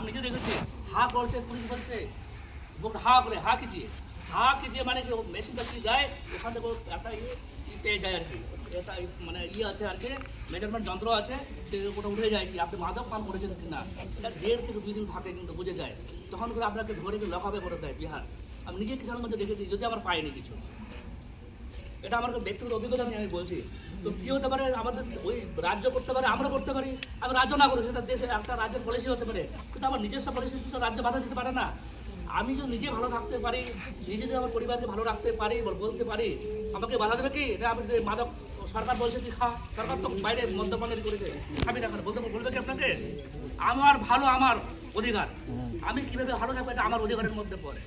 নিজে দেখেছি হা করছে, পুলিশ বলছে বুক হা করে হা খিচিয়ে মানে কি মেশিনটা কি যায় ওখান থেকে একটা পেয়ে যায় আর কি, এটা মানে আছে আর কি, মেজারমেন্ট যন্ত্র আছে, ওটা উঠে যায় কি আপনি মাদক পান করেছেন কি না, এটা 1.5 থেকে 2 দিন থাকে কিন্তু বুঝে যায়, তখন করে আপনাকে ধরে লকআপে করে দেয় বিহার। আমি নিজে কিষানের মধ্যে দেখেছি, যদি আমার পাইনি কিছু, এটা আমার ব্যক্তিগত অভিজ্ঞতা নিয়ে আমি বলছি। তো কী হতে পারে, আমাদের ওই রাজ্য করতে পারে, আমরা করতে পারি, আমি রাজ্য না করি, সেটা দেশে একটা রাজ্যের পলিসি হতে পারে, কিন্তু আমার নিজস্ব পলিসি তো রাজ্য বাধা দিতে পারে না। আমি যদি নিজে ভালো থাকতে পারি, নিজে যদি আমার পরিবারকে ভালো রাখতে পারি, বলতে পারি, আমাকে বাধা দেবে কি? এটা আমি মাদক সরকার বলছে কি খা, সরকার তো বাইরে মদ্যপানের করেছে, খাবি না কেন বলবে কি আপনাকে? আমার ভালো আমার অধিকার, আমি কীভাবে ভালো থাকবো এটা আমার অধিকারের মধ্যে পড়ে।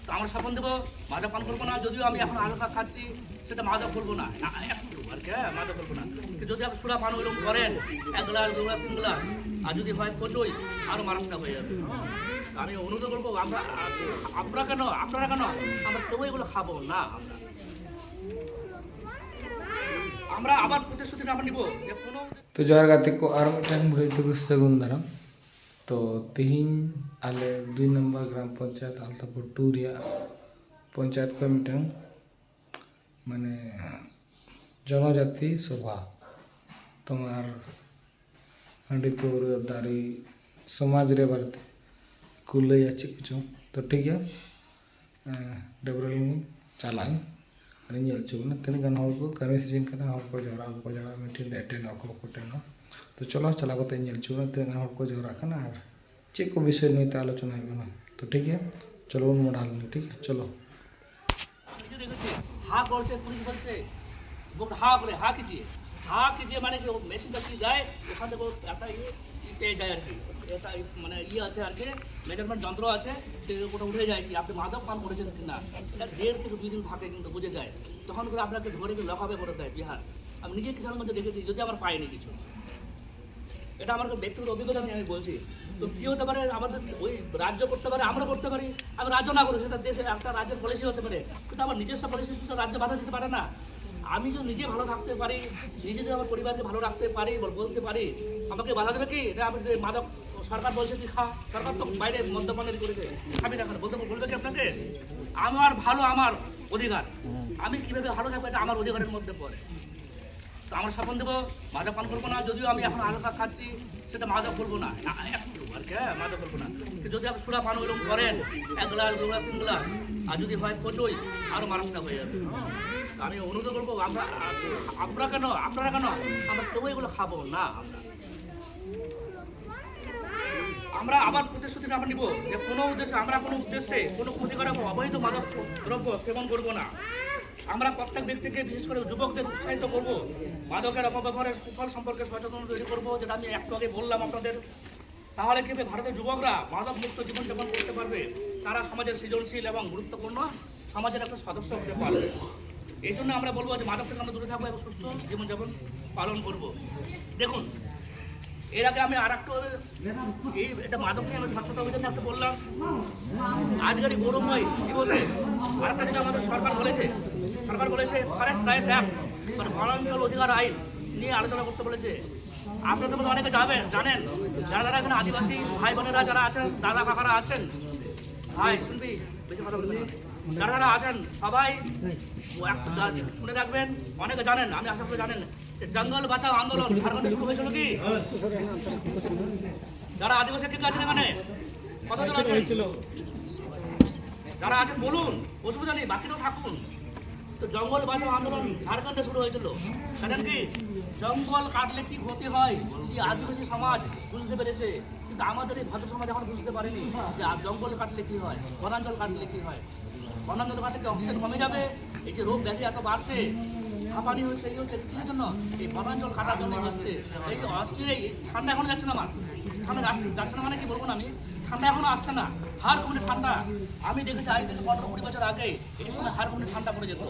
তো আমার স্বপ্ন দেবো মাদক পান করবো না, যদিও আমি এখন হালকা খাচ্ছি, সেটা মাদক বলবো না, একটু আর কি, হ্যাঁ মাদক বলবো না, যদি আপনি সুরা পান ওইরকম করেন 1 গ্লাস 2 গ্লাস 3 গ্লাস, আর যদি হয় পচই আরও মারাত্মক হয়ে যাবে। আমি অনুরোধ করবো আপনারা কেন আমরা কেউ এগুলো খাবো না, আমরা আবার প্রতিশ্রুতি আমরা নিব যে কোনো। तो जोहार गाते को आर मिटन भुरैतो को सगुन दाराम। तो तिहिन आले 2 नंबर ग्राम पंचायत आलतापुर 2 रिया पंचायत को मिटन माने जनजाति सभा तुम्हार हंडीपुर दारी समाज रे बारते कुले अच्छे कुछ तो ठीक है डेवलपिंग चालान तीन गान हर को कमी सीजन करना हर को जरा मिट्टी एटेन अटेन। तो चलो चला को तीन गान हर को जरा और चेक को विषय नहीं आलोचना है, तो ठीक है चलो मोडाल ठीक है चलो। হা করছে, পুলিশ বলছে বুক হা করে হা খিচিয়ে মানে কি মেশিনটা কি যায় ওখান থেকে একটা পেয়ে যায় আর কি, এটা মানে আছে আর কি, মেজারমেন্ট যন্ত্র আছে, ওটা উঠে যায় কি আপনি মাদক পান করেছেন কি না, এটা 1.5 থেকে 2 দিন থাকে কিন্তু বুঝে যায়, তখন করে আপনাকে ধরে লকআপে করে দেয় বিহার। আমি নিজে কিষানের মধ্যে দেখেছি, যদি আমার পাইনি কিছু, এটা আমার ব্যক্তিগত অভিজ্ঞতা নিয়ে আমি বলছি। তো কী হতে পারে, আমাদের ওই রাজ্য করতে পারে, আমরা করতে পারি, আমি রাজ্য না করি, সেটা দেশে একটা রাজ্যের পলিসি হতে পারে, কিন্তু আমার নিজস্ব পলিসি তো রাজ্য বাধা দিতে পারে না। আমি যদি নিজে ভালো থাকতে পারি, নিজে যদি আমার পরিবারকে ভালো রাখতে পারি, বলতে পারি, আমাকে বাধা দেবে কি? এটা আমি মাদক সরকার বলছে কি খা, সরকার তো বাইরে মদ্যপানের করেছে, খাবি না কেন বলবে কি আপনাকে? আমার ভালো আমার অধিকার, আমি কীভাবে ভালো থাকবো এটা আমার অধিকারের মধ্যে পড়ে। তো আমার স্বপ্ন দেবো মাদক পান করবো না, যদিও আমি এখন হালকা খাচ্ছি, সেটা মাদক বলবো না, একটু আর কি, হ্যাঁ মাদক বলবো না, যদি আপনি সুরা পান ওইরকম করেন 1 গ্লাস 2 গ্লাস 3 গ্লাস, আর যদি হয় পচই আরও মারাত্মক হয়ে যাবে। আমি অনুরোধ করবো আপনারা কেন আমরা কেউ এগুলো খাবো না, আমরা আবার প্রতিশ্রুতি আমরা নিব যে কোনো উদ্দেশ্যে কোনো ক্ষতিকারক অবৈধ মাদক দ্রব্য সেবন করবো না। আমরা প্রত্যেক ব্যক্তিকে বিশেষ করে যুবকদের উৎসাহিত করব, মাদকের অপব্যবহারের কুফল সম্পর্কে সচেতনতা তৈরি করবো, যেটা আমি একটু আগে বললাম আপনাদের। তাহলে কীভাবে ভারতের যুবকরা মাদক মুক্ত জীবনযাপন করতে পারবে, তারা সমাজের সৃজনশীল এবং গুরুত্বপূর্ণ সমাজের একটা সদস্য হতে পারবে। এই জন্য আমরা বলবো যে মাদক থেকে আমরা দূরে থাকবো এবং সুস্থ জীবনযাপন পালন করব। দেখুন, এর আগে আমি আর একটা এটা মাদক নিয়ে আমি স্বচ্ছতা অভিযানে একটা বললাম, আজকের এই গৌরবময় দিবসে আরেকটা যেটা আমাদের সরকার বলেছে ফরেস্ট রাইট অ্যাক্ট মানে বনাঞ্চল অধিকার আইন নিয়ে আলোচনা করতে বলেছে। আপনাদের মধ্যে অনেকে জানেন, যারা এখানে আদিবাসী ভাই বোনেরা যারা আছেন, দাদা কাকারা আছেন, ভাই শুনবি বেশি কথা বলবেন, যারা আছেন সবাই শুনে রাখবেন, অনেকে জানেন, আমি আশা করি জানেন, জঙ্গল বাঁচাও আন্দোলন ঝাড়খণ্ডে শুরু হয়েছিল কি? যারা আদিবাসী কে আছেন এখানে কতজন আছেন? যারা আছেন বলুন, অসুবিধা নেই, বাকিরাও থাকুন। তো জঙ্গল বাঁচাও আন্দোলন ঝাড়খণ্ডে শুরু হয়েছিল, জানেন কি? জঙ্গল কাটলে কি ক্ষতি হয় সেই আদিবাসী সমাজ বুঝতে পেরেছে, কিন্তু আমাদের এই ভদ্র সমাজ এখন বুঝতে পারেনি যে জঙ্গল কাটলে কি হয়, বনাঞ্চল কাটলে কি হয়। বনাঞ্চল কাটলে কি অক্সিজেন কমে যাবে? এই যে রোগ ব্যাধি এত বাড়ছে, হাঁপানি হচ্ছে, এই হচ্ছে, কিসের জন্য? এই বনাঞ্চল কাটার জন্য হচ্ছে। এই যে অচিরে ঠান্ডা এখনো যাচ্ছে না, আমার ঠান্ডা যাচ্ছে না মানে কি বলবো না, আমি ঠান্ডা এখনো আসছে না, হাড় কমে ঠান্ডা। আমি দেখেছি আজ থেকে 15-20 বছর আগে এই সময় হাড় কমে ঠান্ডা পড়ে যেত,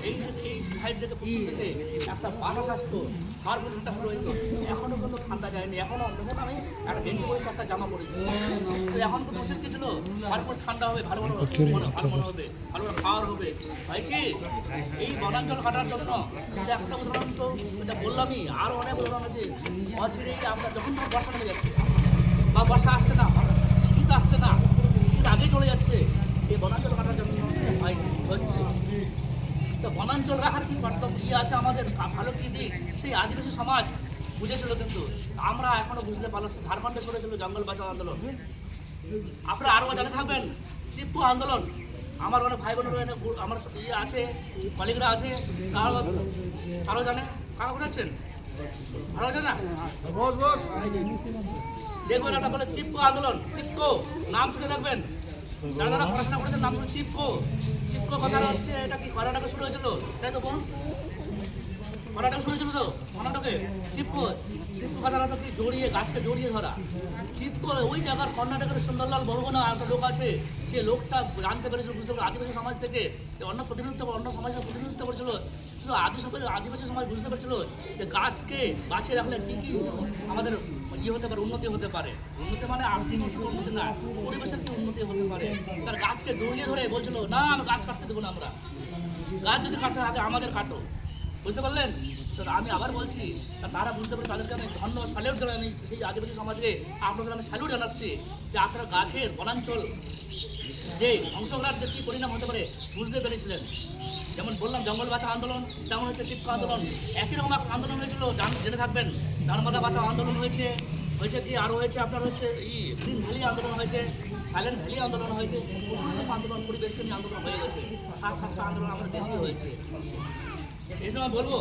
এই সাইড থেকে পশ্চিম থেকে একটা বাতাস আসতো, হাড় কমে ঠান্ডা শুরু হয়ে যেত। এখনো কিন্তু ঠান্ডা যায়নি, এখনো দেখুন আমি একটা গেঞ্জি পরেছি, একটা জামা পরেছি, তো এখন তো বসে কি ছিল, হাড় করে ঠান্ডা হবে, ভালো ভালো হবে, ভালো খাওয়ার হবে। ভাই কি এই বনাঞ্চল কাটার জন্য একটা উদাহরণ তো এটা বললামই, আরও অনেক উদাহরণ আছে। অচিরেই আমরা যখন বর্ষা নেমে যাচ্ছে বা বর্ষা আসছে না, হচ্ছে এই বনাঞ্চল কাটার জন্য হচ্ছে। তো বনাঞ্চল রাখার কি আছে আমাদের ভালো কি দিক সেই আদিবাসী সমাজ বুঝেছিল, কিন্তু আমরা এখনো বুঝতে পারলাম। ঝাড়খণ্ডে চলেছিল জঙ্গল বাঁচাও আন্দোলন, আপনারা আরও জানে থাকবেন চিপকো আন্দোলন। আমার অনেক ভাই বোনেরা আমার আছে, কলিগরা আছে, তারাও জানে। কারা বোঝাচ্ছেন ভালো আছে না? দেখবেন একটা বলে চিপকো আন্দোলন, চিপকো নাম শুনে দেখবেন, যারা যারা পড়াশোনা করেছেন নাম শুনে চিপকো। চিপকো কথাটা হচ্ছে এটা কি কর্ণাটকে শুরু হয়েছিল, তাই তো বোন? কর্ণাটকে শুরু হয়েছিল তো, কর্ণাটকে চিপকো। চিপকো কথাটা তো কি জড়িয়ে, গাছকে জড়িয়ে ধরা। চিপকো ওই জায়গার কর্ণাটকের সুন্দরলাল বহুগুণা একটা লোক আছে, সে লোকটা জানতে পেরেছিল, বুঝতে পারে আদিবাসী সমাজ থেকে অন্য সমাজের প্রতিনিধিত্ব করেছিল। শুধু আদিবাসী সমাজ বুঝতে পারছিল যে গাছকে বাঁচিয়ে রাখলে কী কী আমাদের হতে পারে, উন্নতি হতে পারে। উন্নতি মানে আর্থিক উন্নতি না, পরিবেশের কি উন্নতি হতে পারে। তার গাছকে জড়িয়ে ধরে বলছিল না আমি গাছ কাটতে দেবো না, আমরা গাছ যদি কাটতে আগে আমাদের কাটো। বুঝতে পারলেন? তো আমি আবার বলছি, তারা বুঝতে পারে, তাদেরকে আমি ধন্যবাদ স্যালিউট জানাই। আমি সেই আদিবাসী সমাজকে আপনাদের আমি স্যালিউট জানাচ্ছি যে আপনারা গাছের বনাঞ্চল যে ধ্বংসগ্রাসের কী পরিণাম হতে পারে বুঝতে পেরেছিলেন। যেমন বললাম জঙ্গল বাঁচাও আন্দোলন, তেমন হচ্ছে চিপকো আন্দোলন, একই রকম আন্দোলন হয়েছিল, জেনে থাকবেন। নর্মদা বাঁচাও আন্দোলন হয়েছে কি আরও হয়েছে আপনার হচ্ছে গ্রিন ভ্যালি আন্দোলন হয়েছে, সাইলেন্ট ভ্যালি আন্দোলন হয়েছে, আন্দোলন পরিবেশকে নিয়ে আন্দোলন হয়ে গেছে। 7-7টা আন্দোলন আমাদের দেশেই হয়েছে। এই জন্য বলবো